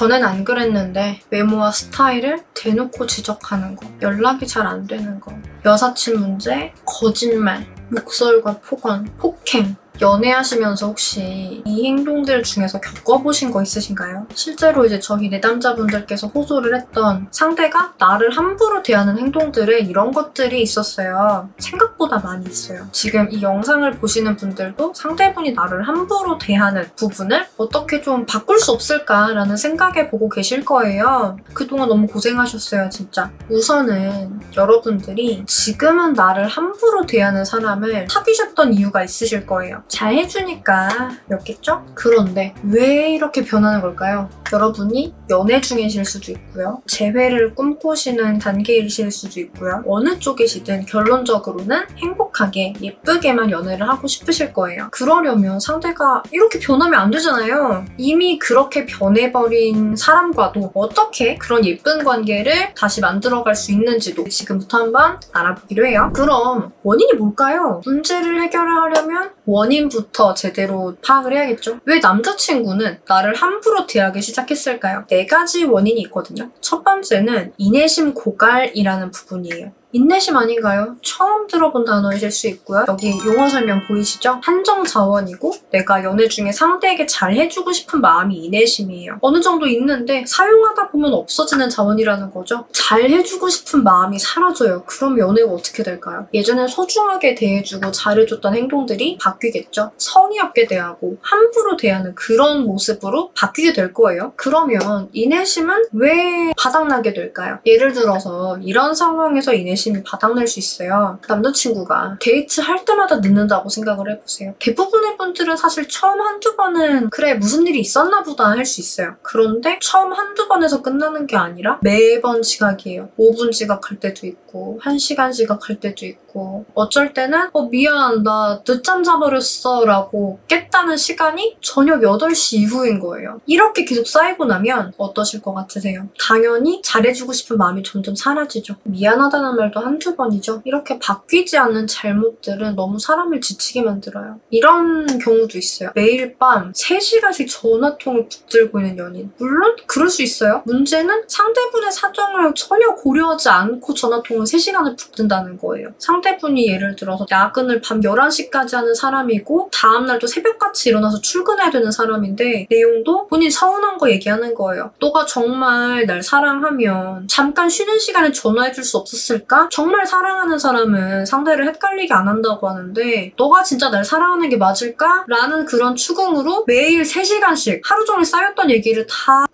전엔 안 그랬는데 외모와 스타일을 대놓고 지적하는 거, 연락이 잘 안 되는 거, 여사친 문제, 거짓말, 욕설과 폭언, 폭행, 연애하시면서 혹시 이 행동들 중에서 겪어보신 거 있으신가요? 실제로 이제 저희 내담자분들께서 호소를 했던 상대가 나를 함부로 대하는 행동들에 이런 것들이 있었어요. 생각보다 많이 있어요. 지금 이 영상을 보시는 분들도 상대분이 나를 함부로 대하는 부분을 어떻게 좀 바꿀 수 없을까라는 생각해 보고 계실 거예요. 그동안 너무 고생하셨어요, 진짜. 우선은 여러분들이 지금은 나를 함부로 대하는 사람을 사귀셨던 이유가 있으실 거예요. 잘 해주니까 였겠죠? 그런데 왜 이렇게 변하는 걸까요? 여러분이 연애 중이실 수도 있고요. 재회를 꿈꾸시는 단계이실 수도 있고요. 어느 쪽이시든 결론적으로는 행복하게 예쁘게만 연애를 하고 싶으실 거예요. 그러려면 상대가 이렇게 변하면 안 되잖아요. 이미 그렇게 변해버린 사람과도 어떻게 그런 예쁜 관계를 다시 만들어갈 수 있는지도 지금부터 한번 알아보기로 해요. 그럼 원인이 뭘까요? 문제를 해결하려면 원인부터 제대로 파악을 해야겠죠? 왜 남자친구는 나를 함부로 대하기 시작했을까요? 4가지 원인이 있거든요. 첫 번째는 인내심 고갈이라는 부분이에요. 인내심 아닌가요? 처음 들어본 단어이실 수 있고요. 여기 용어 설명 보이시죠? 한정 자원이고 내가 연애 중에 상대에게 잘 해주고 싶은 마음이 인내심이에요. 어느 정도 있는데 사용하다 보면 없어지는 자원이라는 거죠. 잘 해주고 싶은 마음이 사라져요. 그럼 연애가 어떻게 될까요? 예전엔 소중하게 대해주고 잘해줬던 행동들이 바뀌겠죠. 성의 없게 대하고 함부로 대하는 그런 모습으로 바뀌게 될 거예요. 그러면 인내심은 왜 바닥나게 될까요? 예를 들어서 이런 상황에서 인내심이 바닥날 수 있어요. 남자친구가 데이트할 때마다 늦는다고 생각을 해보세요. 대부분의 분들은 사실 처음 한두 번은 그래 무슨 일이 있었나 보다 할 수 있어요. 그런데 처음 한두 번에서 끝나는 게 아니라 매번 지각이에요. 5분 지각할 때도 있고 1시간 지각할 때도 있고 어쩔 때는 미안 나 늦잠 자버렸어 라고 깼다는 시간이 저녁 8시 이후인 거예요. 이렇게 계속 쌓이고 나면 어떠실 것 같으세요? 당연히 잘해주고 싶은 마음이 점점 사라지죠. 미안하다는 말도 한두 번이죠. 이렇게 바뀌지 않는 잘못들은 너무 사람을 지치게 만들어요. 이런 경우도 있어요. 매일 밤 3시간씩 전화통을 붙들고 있는 연인. 물론 그럴 수 있어요. 문제는 상대분의 사정을 전혀 고려하지 않고 전화통을 3시간을 붙든다는 거예요. 상대분이 예를 들어서 야근을 밤 11시까지 하는 사람이고 다음날도 새벽같이 일어나서 출근해야 되는 사람인데 내용도 본인 서운한 거 얘기하는 거예요. 너가 정말 날 사랑하면 잠깐 쉬는 시간에 전화해줄 수 없었을까? 정말 사랑하는 사람은 상대를 헷갈리게 안 한다고 하는데 너가 진짜 날 사랑하는 게 맞을까? 라는 그런 추궁으로 매일 3시간씩 하루 종일 쌓였던 얘기를 다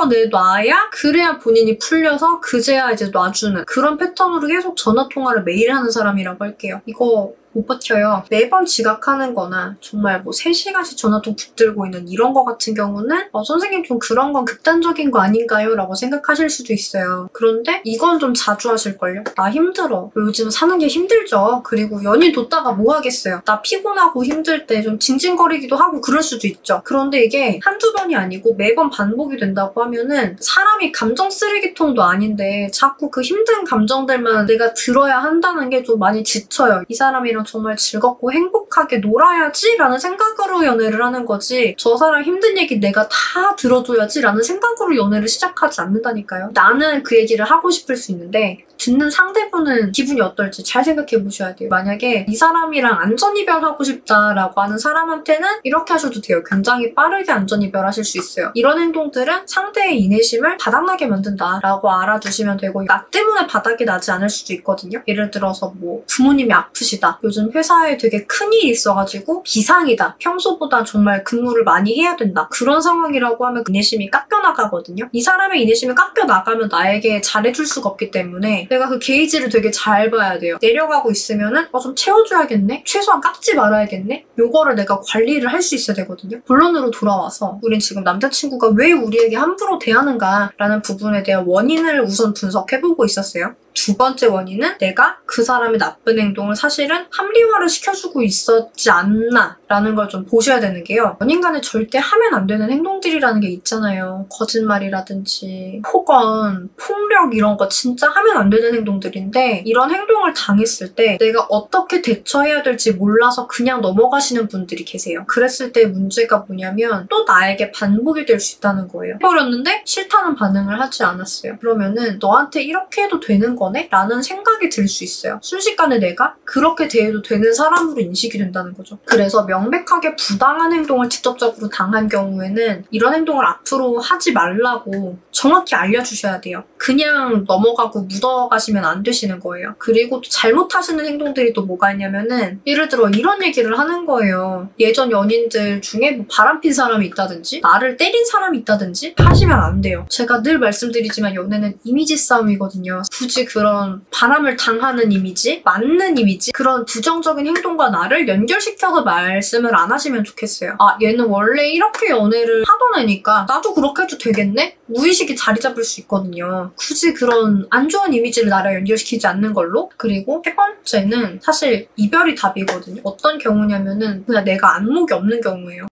끄집어내놔야 그래야 본인이 풀려서 그제야 이제 놔주는 그런 패턴으로 계속 전화통화를 매일 하는 사람이라고 할게요. 이거 못 버텨요. 매번 지각하는 거나 정말 3시간씩 전화통 붙들고 있는 이런 거 같은 경우는 선생님 좀 그런 건 극단적인 거 아닌가요? 라고 생각하실 수도 있어요. 그런데 이건 좀 자주 하실걸요? 나 힘들어. 요즘 사는 게 힘들죠. 그리고 연인 뒀다가 뭐 하겠어요. 나 피곤하고 힘들 때 좀 징징거리기도 하고 그럴 수도 있죠. 그런데 이게 한두 번이 아니고 매번 반복이 된다고 하면은 사람이 감정 쓰레기통도 아닌데 자꾸 그 힘든 감정들만 내가 들어야 한다는 게 좀 많이 지쳐요. 이 사람이랑 정말 즐겁고 행복하게 놀아야지 라는 생각으로 연애를 하는 거지 저 사람 힘든 얘기 내가 다 들어줘야지 라는 생각으로 연애를 시작하지 않는다니까요. 나는 그 얘기를 하고 싶을 수 있는데 듣는 상대분은 기분이 어떨지 잘 생각해 보셔야 돼요. 만약에 이 사람이랑 안전이별하고 싶다라고 하는 사람한테는 이렇게 하셔도 돼요. 굉장히 빠르게 안전이별하실 수 있어요. 이런 행동들은 상대의 인내심을 바닥나게 만든다라고 알아두시면 되고 나 때문에 바닥이 나지 않을 수도 있거든요. 예를 들어서 부모님이 아프시다. 요즘 회사에 되게 큰일이 있어가지고 비상이다. 평소보다 정말 근무를 많이 해야 된다. 그런 상황이라고 하면 인내심이 깎여나가거든요. 이 사람의 인내심이 깎여나가면 나에게 잘해줄 수가 없기 때문에 내가 그 게이지를 되게 잘 봐야 돼요. 내려가고 있으면은 좀 채워줘야겠네? 최소한 깎지 말아야겠네? 요거를 내가 관리를 할 수 있어야 되거든요. 본론으로 돌아와서 우린 지금 남자친구가 왜 우리에게 함부로 대하는가 라는 부분에 대한 원인을 우선 분석해보고 있었어요. 두 번째 원인은 내가 그 사람의 나쁜 행동을 사실은 합리화를 시켜주고 있었지 않나 라는 걸 좀 보셔야 되는 게요. 연인 간에 절대 하면 안 되는 행동들이라는 게 있잖아요. 거짓말이라든지 폭언, 폭력 이런 거 진짜 하면 안 되는 행동들인데 이런 행동을 당했을 때 내가 어떻게 대처해야 될지 몰라서 그냥 넘어가시는 분들이 계세요. 그랬을 때 문제가 뭐냐면 또 나에게 반복이 될 수 있다는 거예요. 해버렸는데 싫다는 반응을 하지 않았어요. 그러면은 너한테 이렇게 해도 되는 거네? 라는 생각이 들 수 있어요. 순식간에 내가 그렇게 대해도 되는 사람으로 인식이 된다는 거죠. 그래서 명백하게 부당한 행동을 직접적으로 당한 경우에는 이런 행동을 앞으로 하지 말라고 정확히 알려주셔야 돼요. 그냥 넘어가고 묻어가시면 안 되시는 거예요. 그리고 또 잘못하시는 행동들이 또 뭐가 있냐면은 예를 들어 이런 얘기를 하는 거예요. 예전 연인들 중에 뭐 바람핀 사람이 있다든지 나를 때린 사람이 있다든지 하시면 안 돼요. 제가 늘 말씀드리지만 연애는 이미지 싸움이거든요. 굳이 그런 바람을 당하는 이미지, 맞는 이미지, 그런 부정적인 행동과 나를 연결시켜서 말씀을 안 하시면 좋겠어요. 아, 얘는 원래 이렇게 연애를 하던 애니까 나도 그렇게 해도 되겠네? 무의식이 자리 잡을 수 있거든요. 굳이 그런 안 좋은 이미지를 나랑 연결시키지 않는 걸로. 그리고 세 번째는 사실 이별이 답이거든요. 어떤 경우냐면은 그냥 내가 안목이 없는 경우예요.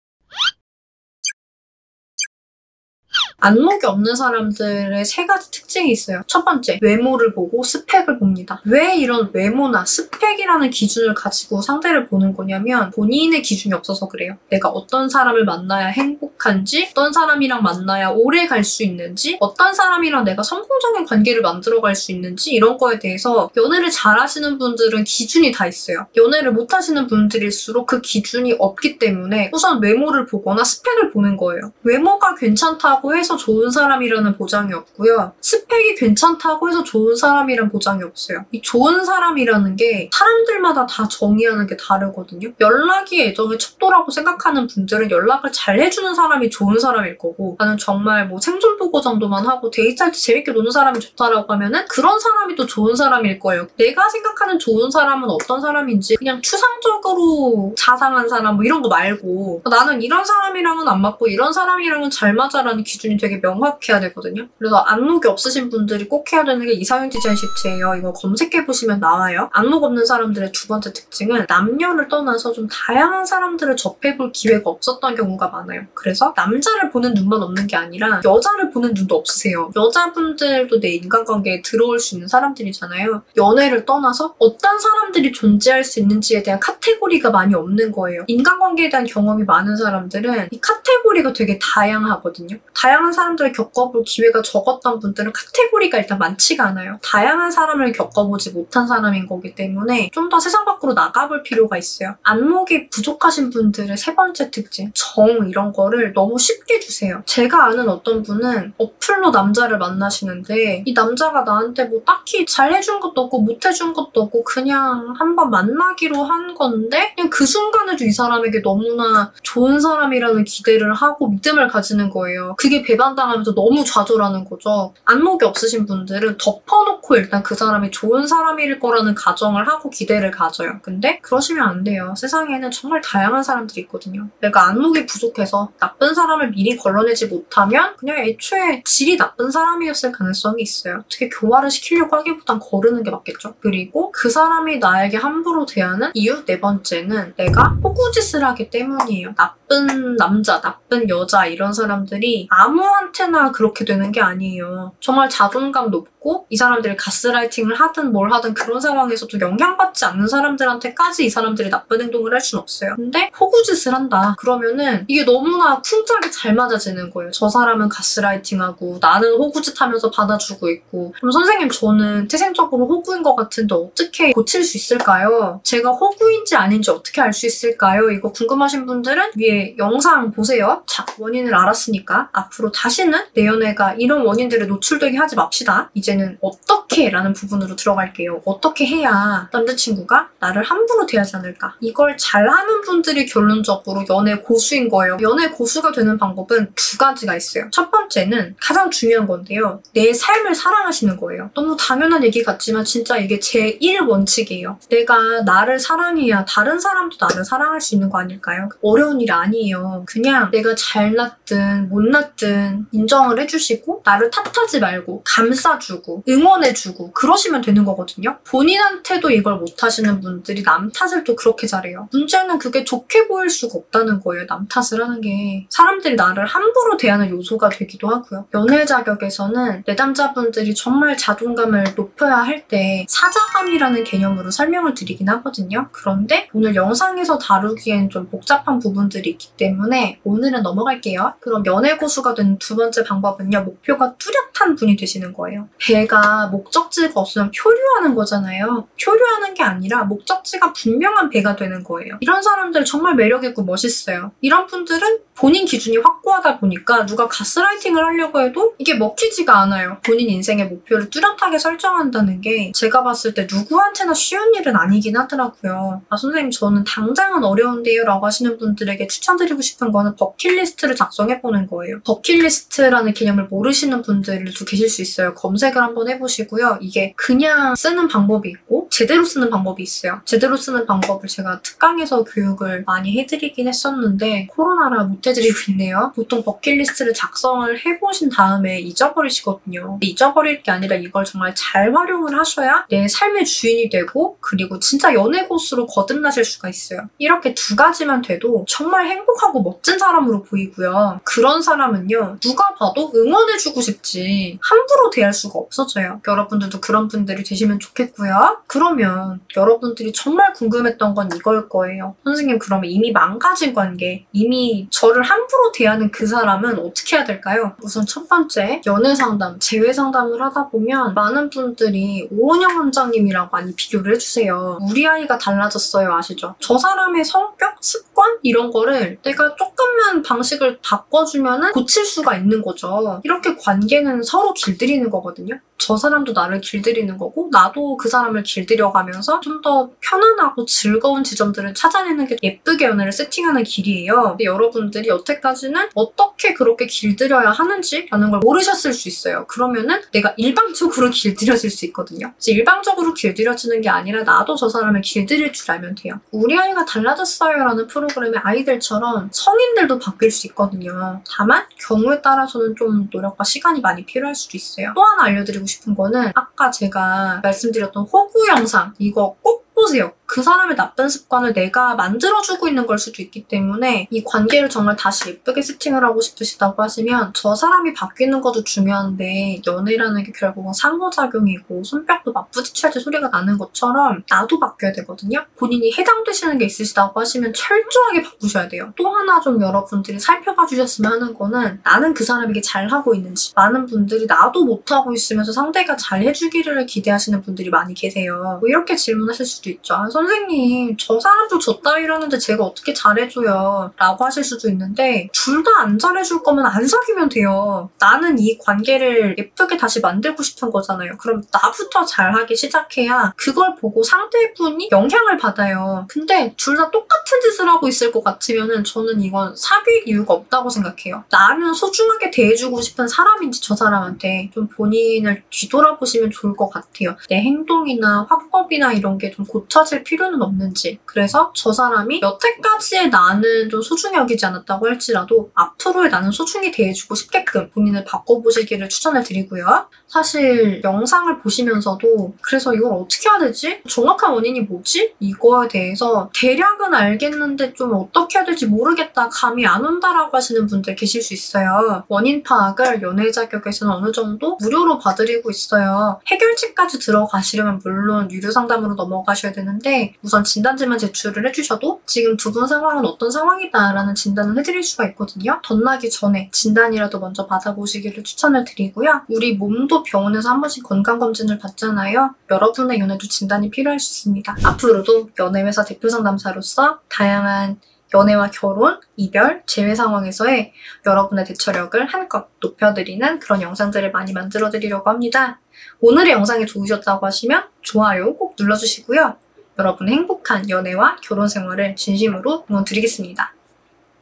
안목이 없는 사람들의 세 가지 특징이 있어요. 첫 번째, 외모를 보고 스펙을 봅니다. 왜 이런 외모나 스펙이라는 기준을 가지고 상대를 보는 거냐면 본인의 기준이 없어서 그래요. 내가 어떤 사람을 만나야 행복한지, 어떤 사람이랑 만나야 오래 갈 수 있는지, 어떤 사람이랑 내가 성공적인 관계를 만들어갈 수 있는지 이런 거에 대해서 연애를 잘하시는 분들은 기준이 다 있어요. 연애를 못하시는 분들일수록 그 기준이 없기 때문에 우선 외모를 보거나 스펙을 보는 거예요. 외모가 괜찮다고 해서 좋은 사람이라는 보장이 없고요. 스펙이 괜찮다고 해서 좋은 사람이란 보장이 없어요. 이 좋은 사람이라는 게 사람들마다 다 정의하는 게 다르거든요. 연락이 애정의 척도라고 생각하는 분들은 연락을 잘 해주는 사람이 좋은 사람일 거고 나는 정말 뭐 생존 보고 정도만 하고 데이트할 때 재밌게 노는 사람이 좋다라고 하면은 그런 사람이 또 좋은 사람일 거예요. 내가 생각하는 좋은 사람은 어떤 사람인지 그냥 추상적으로 자상한 사람 뭐 이런 거 말고 나는 이런 사람이랑은 안 맞고 이런 사람이랑은 잘 맞아라는 기준이 되게 명확해야 되거든요. 그래서 안목이 없으신 분들이 꼭 해야 되는 게 이상형 디자인 시트예요. 이거 검색해보시면 나와요. 안목 없는 사람들의 두 번째 특징은 남녀를 떠나서 좀 다양한 사람들을 접해볼 기회가 없었던 경우가 많아요. 그래서 남자를 보는 눈만 없는 게 아니라 여자를 보는 눈도 없으세요. 여자분들도 내 인간관계에 들어올 수 있는 사람들이잖아요. 연애를 떠나서 어떤 사람들이 존재할 수 있는지에 대한 카테고리가 많이 없는 거예요. 인간관계에 대한 경험이 많은 사람들은 이 카테고리가 되게 다양하거든요. 다양한 사람들을 겪어볼 기회가 적었던 분들은 카테고리가 일단 많지가 않아요. 다양한 사람을 겪어보지 못한 사람인 거기 때문에 좀 더 세상 밖으로 나가볼 필요가 있어요. 안목이 부족하신 분들의 세 번째 특징, 정 이런 거를 너무 쉽게 주세요. 제가 아는 어떤 분은 어플로 남자를 만나시는데 이 남자가 나한테 뭐 딱히 잘해준 것도 없고 못해준 것도 없고 그냥 한번 만나기로 한 건데 그냥 그 순간에도 이 사람에게 너무나 좋은 사람이라는 기대를 하고 믿음을 가지는 거예요. 그게 배반당하면서 너무 좌절하는 거죠. 안목이 없으신 분들은 덮어놓고 일단 그 사람이 좋은 사람일 거라는 가정을 하고 기대를 가져요. 근데 그러시면 안 돼요. 세상에는 정말 다양한 사람들이 있거든요. 내가 안목이 부족해서 나쁜 사람을 미리 걸러내지 못하면 그냥 애초에 질이 나쁜 사람이었을 가능성이 있어요. 어떻게 교화를 시키려고 하기보단 거르는 게 맞겠죠. 그리고 그 사람이 나에게 함부로 대하는 이유 네 번째는 내가 호구짓을 하기 때문이에요. 나쁜 남자, 나쁜 여자 이런 사람들이 아무한테나 그렇게 되는 게 아니에요. 정말 자존감 높고 이 사람들이 가스라이팅을 하든 뭘 하든 그런 상황에서도 영향받지 않는 사람들한테까지 이 사람들이 나쁜 행동을 할 수는 없어요. 근데 호구짓을 한다. 그러면은 이게 너무나 쿵짝이 잘 맞아지는 거예요. 저 사람은 가스라이팅하고 나는 호구짓 하면서 받아주고 있고 그럼 선생님 저는 태생적으로 호구인 것 같은데 어떻게 고칠 수 있을까요? 제가 호구인지 아닌지 어떻게 알 수 있을까요? 이거 궁금하신 분들은 위에 영상 보세요. 자, 원인을 알았으니까 앞으로 다시는 내 연애가 이런 원인들에 노출되게 하지 맙시다. 이제는 어떻게 라는 부분으로 들어갈게요. 어떻게 해야 남자친구가 나를 함부로 대하지 않을까? 이걸 잘하는 분들이 결론적으로 연애 고수인 거예요. 연애 고수가 되는 방법은 두 가지가 있어요. 첫 번째는 가장 중요한 건데요. 내 삶을 사랑하시는 거예요. 너무 당연한 얘기 같지만 진짜 이게 제1 원칙이에요. 내가 나를 사랑해야 다른 사람도 나를 사랑할 수 있는 거 아닐까요? 어려운 일 아니에요. 그냥 내가 잘났든 못났든 인정을 해주시고 나를 탓하지 말고 감싸주고 알려주고 응원해주고 그러시면 되는 거거든요. 본인한테도 이걸 못하시는 분들이 남 탓을 또 그렇게 잘해요. 문제는 그게 좋게 보일 수가 없다는 거예요. 남 탓을 하는 게. 사람들이 나를 함부로 대하는 요소가 되기도 하고요. 연애 자격에서는 내담자분들이 정말 자존감을 높여야 할 때 사자감이라는 개념으로 설명을 드리긴 하거든요. 그런데 오늘 영상에서 다루기엔 좀 복잡한 부분들이 있기 때문에 오늘은 넘어갈게요. 그럼 연애 고수가 되는 두 번째 방법은요. 목표가 뚜렷한 분이 되시는 거예요. 배가 목적지가 없으면 표류하는 거잖아요. 표류하는 게 아니라 목적지가 분명한 배가 되는 거예요. 이런 사람들 정말 매력있고 멋있어요. 이런 분들은 본인 기준이 확고하다 보니까 누가 가스라이팅을 하려고 해도 이게 먹히지가 않아요. 본인 인생의 목표를 뚜렷하게 설정한다는 게 제가 봤을 때 누구한테나 쉬운 일은 아니긴 하더라고요. 아 선생님 저는 당장은 어려운데요 라고 하시는 분들에게 추천드리고 싶은 거는 버킷리스트를 작성해보는 거예요. 버킷리스트라는 개념을 모르시는 분들도 계실 수 있어요. 검색을 한번 해보시고요. 이게 그냥 쓰는 방법이 있고 제대로 쓰는 방법이 있어요. 제대로 쓰는 방법을 제가 특강에서 교육을 많이 해드리긴 했었는데 코로나라 못 해드리고 있네요. 보통 버킷리스트를 작성을 해보신 다음에 잊어버리시거든요. 잊어버릴 게 아니라 이걸 정말 잘 활용을 하셔야 내 삶의 주인이 되고 그리고 진짜 연애 고수로 거듭나실 수가 있어요. 이렇게 두 가지만 돼도 정말 행복하고 멋진 사람으로 보이고요. 그런 사람은요. 누가 봐도 응원해주고 싶지 함부로 대할 수가 없어져요. 여러분들도 그런 분들이 되시면 좋겠고요. 그러면 여러분들이 정말 궁금했던 건 이걸 거예요. 선생님 그러면 이미 망가진 관계, 이미 저를 함부로 대하는 그 사람은 어떻게 해야 될까요? 우선 첫 번째, 연애 상담, 재회 상담을 하다 보면 많은 분들이 오은영 원장님이랑 많이 비교를 해주세요. 우리 아이가 달라졌어요 아시죠? 저 사람의 성격, 습관 이런 거를 내가 조금만 방식을 바꿔주면 고칠 수가 있는 거죠. 이렇게 관계는 서로 길들이는 거거든요. 저 사람도 나를 길들이는 거고 나도 그 사람을 길들여가면서 좀 더 편안하고 즐거운 지점들을 찾아내는 게 예쁘게 연애를 세팅하는 길이에요. 근데 여러분들이 여태까지는 어떻게 그렇게 길들여야 하는지라는 걸 모르셨을 수 있어요. 그러면은 내가 일방적으로 길들여질 수 있거든요. 일방적으로 길들여지는 게 아니라 나도 저 사람을 길들일 줄 알면 돼요. 우리 아이가 달라졌어요 라는 프로그램의 아이들처럼 성인들도 바뀔 수 있거든요. 다만 경우에 따라서는 좀 노력과 시간이 많이 필요할 수도 있어요. 또 하나 알려드리고 싶은 거는 아까 제가 말씀드렸던 호구 영상 이거 꼭 보세요. 그 사람의 나쁜 습관을 내가 만들어주고 있는 걸 수도 있기 때문에 이 관계를 정말 다시 예쁘게 세팅을 하고 싶으시다고 하시면 저 사람이 바뀌는 것도 중요한데 연애라는 게 결국은 상호작용이고 손뼉도 맞부딪혀야 소리가 나는 것처럼 나도 바뀌어야 되거든요. 본인이 해당되시는 게 있으시다고 하시면 철저하게 바꾸셔야 돼요. 또 하나 좀 여러분들이 살펴봐 주셨으면 하는 거는 나는 그 사람에게 잘하고 있는지. 많은 분들이 나도 못하고 있으면서 상대가 잘 해주기를 기대하시는 분들이 많이 계세요. 뭐 이렇게 질문하실 수도 있죠. 선생님 저 사람도 저 따위라는데 제가 어떻게 잘해줘요 라고 하실 수도 있는데 둘 다 안 잘해줄 거면 안 사귀면 돼요. 나는 이 관계를 예쁘게 다시 만들고 싶은 거잖아요. 그럼 나부터 잘하기 시작해야 그걸 보고 상대분이 영향을 받아요. 근데 둘 다 똑같은 짓을 하고 있을 것 같으면 저는 이건 사귈 이유가 없다고 생각해요. 나는 소중하게 대해주고 싶은 사람인지 저 사람한테 좀 본인을 뒤돌아보시면 좋을 것 같아요. 내 행동이나 화법이나 이런 게 좀 고쳐질 필요는 없는지. 그래서 저 사람이 여태까지의 나는 좀 소중히 여기지 않았다고 할지라도 앞으로의 나는 소중히 대해주고 싶게끔 본인을 바꿔보시기를 추천을 드리고요. 사실 영상을 보시면서도 그래서 이걸 어떻게 해야 되지? 정확한 원인이 뭐지? 이거에 대해서 대략은 알겠는데 좀 어떻게 해야 될지 모르겠다, 감이 안 온다라고 하시는 분들 계실 수 있어요. 원인 파악을 연애 자격에서는 어느 정도 무료로 봐드리고 있어요. 해결책까지 들어가시려면 물론 유료 상담으로 넘어가셔야 되는데 우선 진단지만 제출을 해주셔도 지금 두 분 상황은 어떤 상황이다라는 진단을 해드릴 수가 있거든요. 덧나기 전에 진단이라도 먼저 받아보시기를 추천을 드리고요. 우리 몸도 병원에서 한 번씩 건강검진을 받잖아요. 여러분의 연애도 진단이 필요할 수 있습니다. 앞으로도 연애회사 대표 상담사로서 다양한 연애와 결혼, 이별, 재회 상황에서의 여러분의 대처력을 한껏 높여드리는 그런 영상들을 많이 만들어드리려고 합니다. 오늘의 영상이 좋으셨다고 하시면 좋아요 꼭 눌러주시고요. 여러분의 행복한 연애와 결혼 생활을 진심으로 응원드리겠습니다.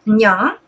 안녕!